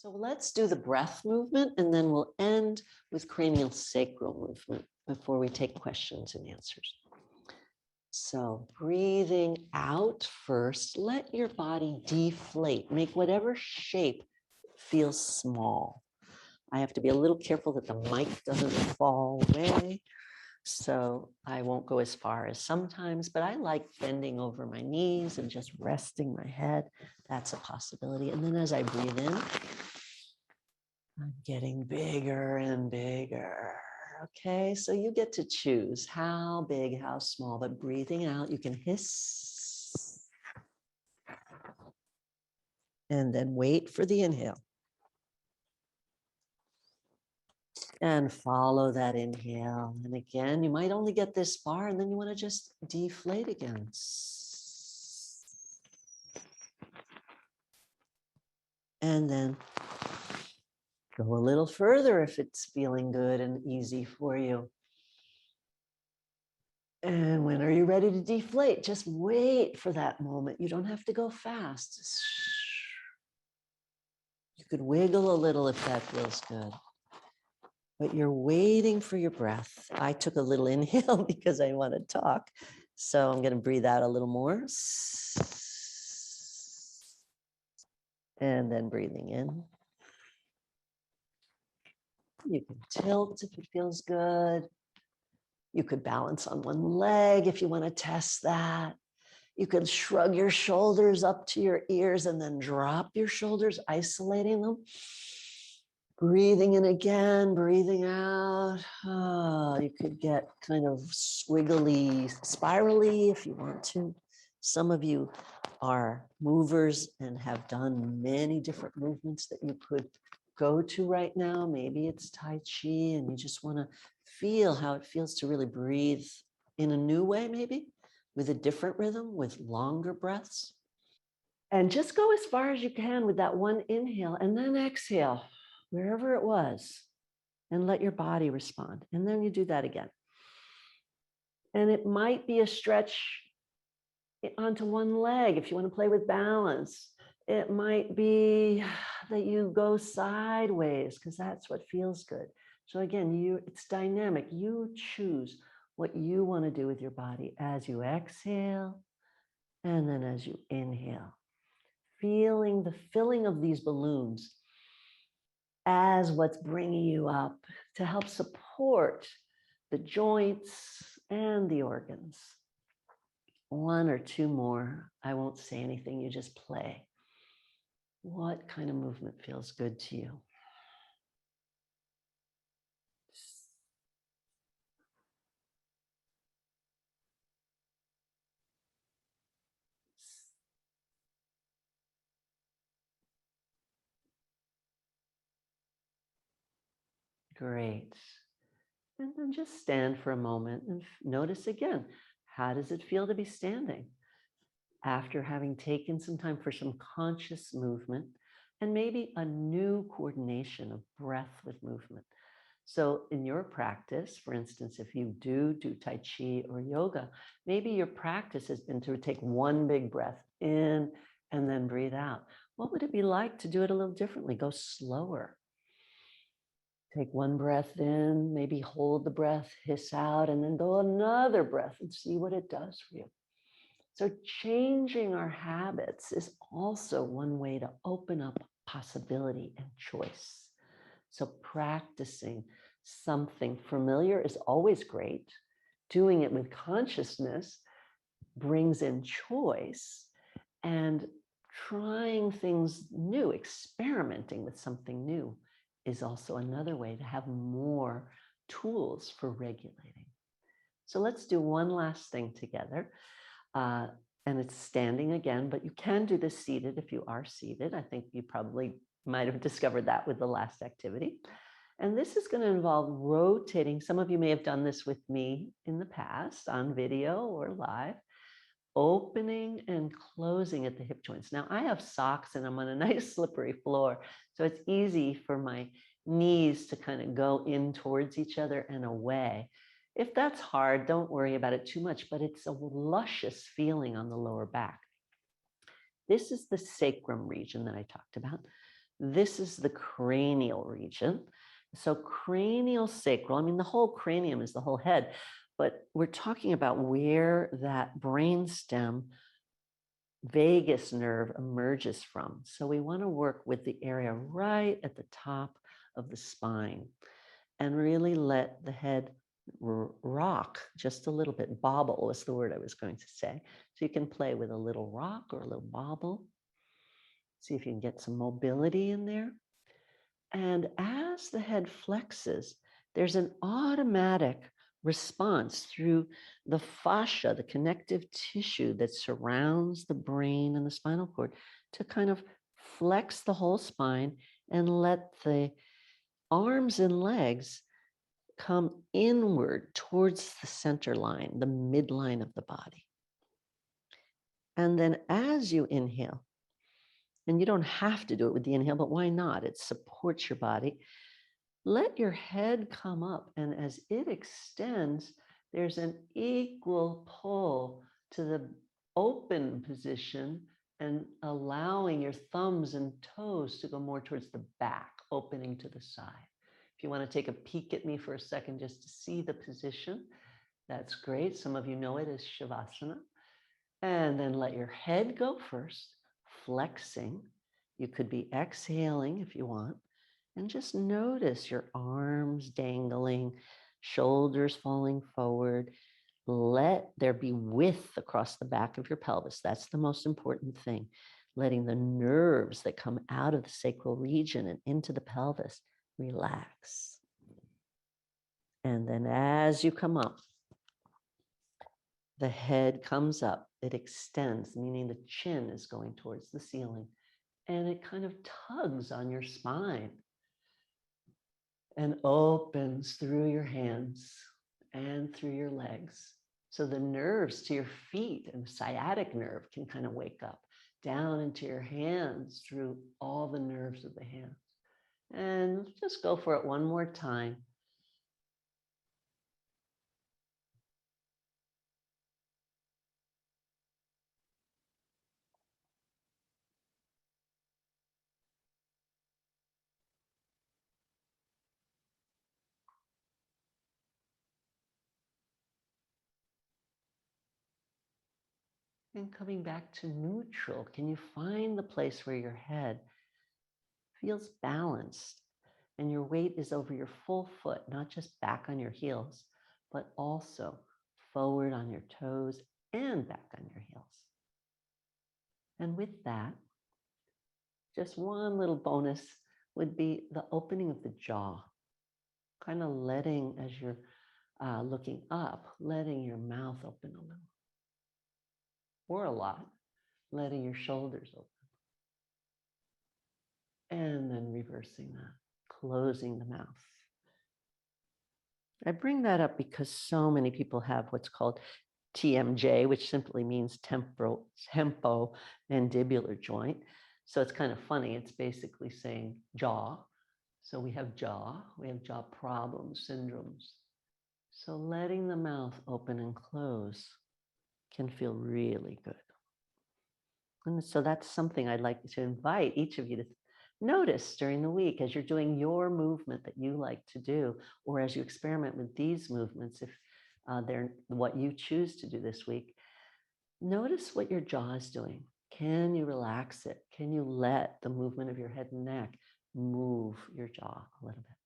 So let's do the breath movement, and then we'll end with cranial sacral movement before we take questions and answers. So breathing out first, let your body deflate. Make whatever shape feels small. I have to be a little careful that the mic doesn't fall away. So I won't go as far as sometimes, but I like bending over my knees and just resting my head. That's a possibility. And then as I breathe in, I'm getting bigger and bigger. Okay, so you get to choose how big, how small, but breathing out, you can hiss. And then wait for the inhale. And follow that inhale. And again, you might only get this far, and then you want to just deflate again. And then go a little further if it's feeling good and easy for you. And when are you ready to deflate? Just wait for that moment. You don't have to go fast. You could wiggle a little if that feels good. But you're waiting for your breath. I took a little inhale because I want to talk. So I'm going to breathe out a little more. And then breathing in. You can tilt if it feels good. You could balance on one leg if you want to test that. You could shrug your shoulders up to your ears and then drop your shoulders, isolating them. Breathing in again, breathing out. You could get kind of squiggly, spirally if you want to. Some of you are movers and have done many different movements that you could go to right now. Maybe it's Tai Chi and you just want to feel how it feels to really breathe in a new way, maybe with a different rhythm, with longer breaths. And just go as far as you can with that one inhale and then exhale, wherever it was, and let your body respond. And then you do that again. And it might be a stretch onto one leg if you want to play with balance. It might be that you go sideways because that's what feels good. So again, it's dynamic. You choose what you want to do with your body as you exhale and then as you inhale. Feeling the filling of these balloons as what's bringing you up to help support the joints and the organs. One or two more. I won't say anything. You just play. What kind of movement feels good to you? Great. And then just stand for a moment and notice again, how does it feel to be standing? After having taken some time for some conscious movement and maybe a new coordination of breath with movement. So in your practice, for instance, if you do Tai Chi or yoga, maybe your practice has been to take one big breath in and then breathe out. What would it be like to do it a little differently? Go slower. Take one breath in, maybe hold the breath, hiss out, and then go another breath and see what it does for you. So changing our habits is also one way to open up possibility and choice. So practicing something familiar is always great. Doing it with consciousness brings in choice, and trying things new, experimenting with something new is also another way to have more tools for regulating. So let's do one last thing together. And it's standing again, but you can do this seated if you are seated. I think you probably might have discovered that with the last activity. And this is going to involve rotating. Some of you may have done this with me in the past on video or live, opening and closing at the hip joints. Now I have socks and I'm on a nice slippery floor, so it's easy for my knees to kind of go in towards each other and away. If that's hard, don't worry about it too much, but it's a luscious feeling on the lower back. This is the sacrum region that I talked about. This is the cranial region. So cranial sacral, I mean, the whole cranium is the whole head, but we're talking about where that brainstem vagus nerve emerges from. So we want to work with the area right at the top of the spine and really let the head rock just a little bit. Bobble was the word I was going to say. So you can play with a little rock or a little bobble. See if you can get some mobility in there. And as the head flexes, there's an automatic response through the fascia, the connective tissue that surrounds the brain and the spinal cord, to kind of flex the whole spine and let the arms and legs come inward towards the center line, the midline of the body. And then as you inhale, and you don't have to do it with the inhale, but why not? It supports your body. Let your head come up, and as it extends, there's an equal pull to the open position and allowing your thumbs and toes to go more towards the back, opening to the side. If you want to take a peek at me for a second just to see the position, that's great. Some of you know it as Shavasana. And then let your head go first, flexing. You could be exhaling if you want. And just notice your arms dangling, shoulders falling forward. Let there be width across the back of your pelvis. That's the most important thing. Letting the nerves that come out of the sacral region and into the pelvis relax. And then as you come up, the head comes up. It extends, meaning the chin is going towards the ceiling. And it kind of tugs on your spine and opens through your hands and through your legs. So the nerves to your feet and the sciatic nerve can kind of wake up down into your hands through all the nerves of the hands. And just go for it one more time. And coming back to neutral, can you find the place where your head feels balanced and your weight is over your full foot, not just back on your heels, but also forward on your toes and back on your heels. And with that, just one little bonus would be the opening of the jaw, kind of letting, as you're looking up, letting your mouth open a little, or a lot, letting your shoulders open. And then reversing that, closing the mouth. I bring that up because so many people have what's called TMJ, which simply means temporomandibular joint. So it's kind of funny. It's basically saying jaw. So we have jaw problems, syndromes. So letting the mouth open and close can feel really good. And so that's something I'd like to invite each of you to notice during the week as you're doing your movement that you like to do, or as you experiment with these movements, if they're what you choose to do this week. Notice what your jaw is doing. Can you relax it? Can you let the movement of your head and neck move your jaw a little bit?